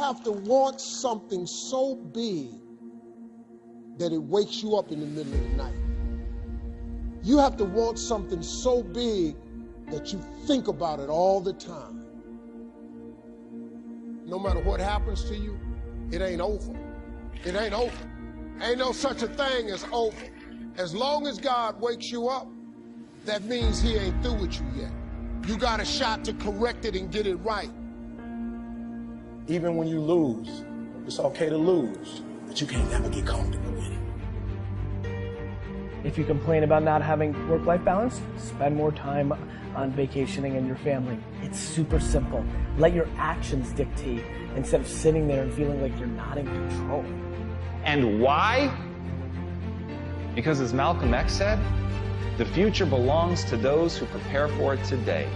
have to want something so big that it wakes you up in the middle of the night. You have to want something so big that you think about it all the time. No matter what happens to you, it ain't over. It ain't over. Ain't no such a thing as over. As long as God wakes you up, that means he ain't through with you yet. You got a shot to correct it and get it right. Even when you lose, it's okay to lose, but you can't never get comfortable with it. If you complain about not having work-life balance, spend more time on vacationing and your family. It's super simple. Let your actions dictate instead of sitting there and feeling like you're not in control. And why? Because as Malcolm X said, the future belongs to those who prepare for it today.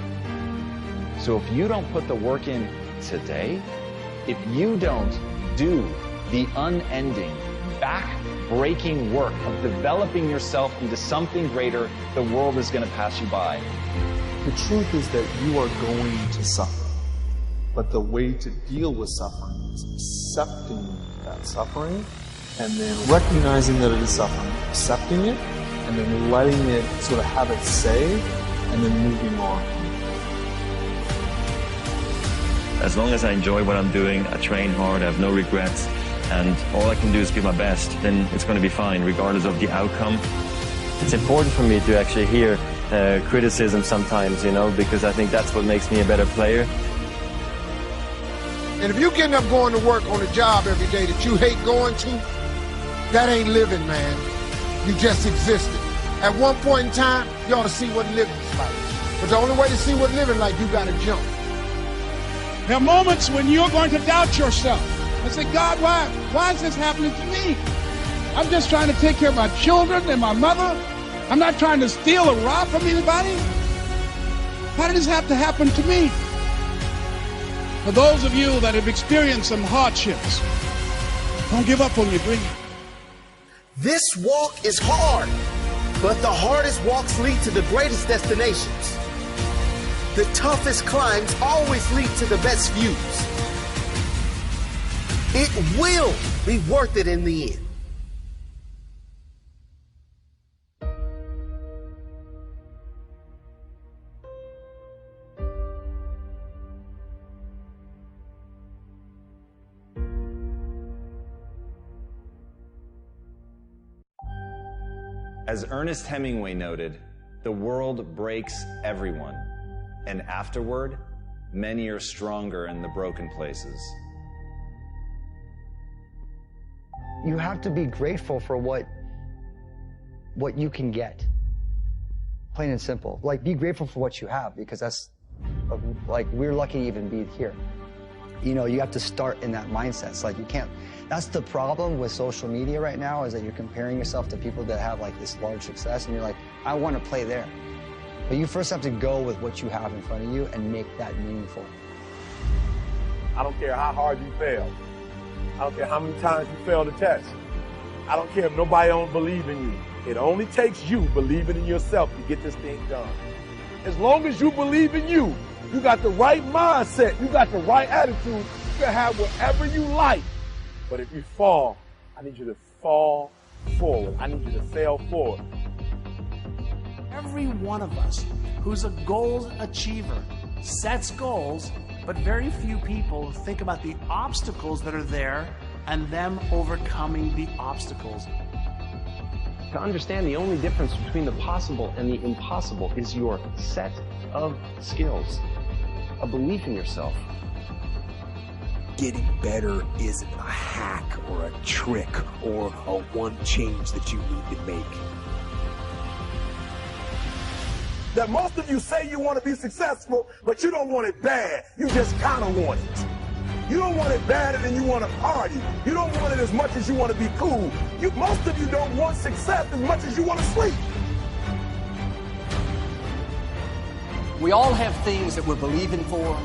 So if you don't put the work in today, if you don't do the unending, back-breaking work of developing yourself into something greater, the world is going to pass you by. The truth is that you are going to suffer. But the way to deal with suffering is accepting that suffering and then recognizing that it is suffering, accepting it, and then letting it sort of have its say, and then moving on. As long as I enjoy what I'm doing, I train hard, I have no regrets, and all I can do is give my best, then it's going to be fine, regardless of the outcome. It's important for me to actually hear criticism sometimes, you know, because I think that's what makes me a better player. And if you getting up going to work on a job every day that you hate going to, that ain't living, man. You just existed. At one point in time, you ought to see what living's like. But the only way to see what living like, you got to jump. There are moments when you're going to doubt yourself and say, God, why is this happening to me? I'm just trying to take care of my children and my mother. I'm not trying to steal or rob from anybody. Why did this have to happen to me? For those of you that have experienced some hardships, don't give up on your dream. This walk is hard, but the hardest walks lead to the greatest destinations. The toughest climbs always lead to the best views. It will be worth it in the end. As Ernest Hemingway noted, the world breaks everyone, and afterward, many are stronger in the broken places. You have to be grateful for what you can get. Plain and simple. Like, be grateful for what you have, because that's, like, we're lucky to even be here. You know, you have to start in that mindset. It's like you can't, that's the problem with social media right now, is that you're comparing yourself to people that have like this large success, and you're like, I want to play there. But you first have to go with what you have in front of you and make that meaningful. I don't care how hard you fail. I don't care how many times you fail the test. I don't care if nobody don't believe in you. It only takes you believing in yourself to get this thing done. As long as you believe in you, you got the right mindset, you got the right attitude, you can have whatever you like. But if you fall, I need you to fall forward. I need you to fail forward. Every one of us who's a goal achiever sets goals, but very few people think about the obstacles that are there and them overcoming the obstacles. To understand, the only difference between the possible and the impossible is your set of skills, a belief in yourself. Getting better isn't a hack or a trick or a one change that you need to make. That most of you say you want to be successful, but you don't want it bad. You just kind of want it. You don't want it badder than you want to party. You don't want it as much as you want to be cool. Most of you don't want success as much as you want to sleep. We all have things that we're believing for,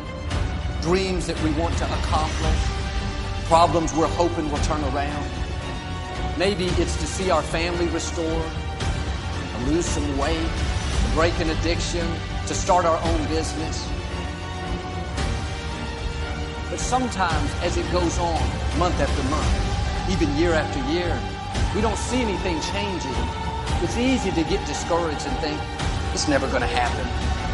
dreams that we want to accomplish, problems we're hoping will turn around. Maybe it's to see our family restored, to lose some weight, to break an addiction, to start our own business. But sometimes as it goes on, month after month, even year after year, we don't see anything changing. It's easy to get discouraged and think, it's never going to happen.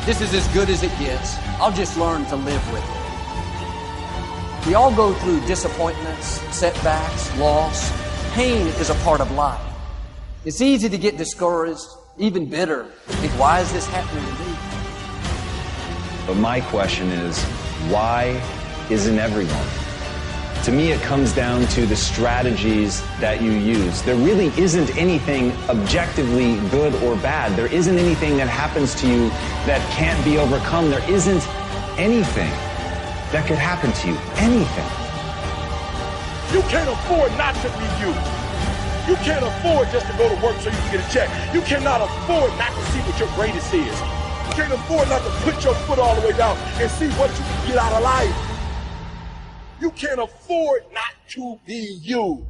This is as good as it gets. I'll just learn to live with it. We all go through disappointments, setbacks, loss. Pain is a part of life. It's easy to get discouraged, even bitter. Think, why is this happening to me? But my question is, why isn't everyone? To me, it comes down to the strategies that you use. There really isn't anything objectively good or bad. There isn't anything that happens to you that can't be overcome. There isn't anything that could happen to you. Anything. You can't afford not to be you. You can't afford just to go to work so you can get a check. You cannot afford not to see what your greatest is. You can't afford not to put your foot all the way down and see what you can get out of life. You can't afford not to be you.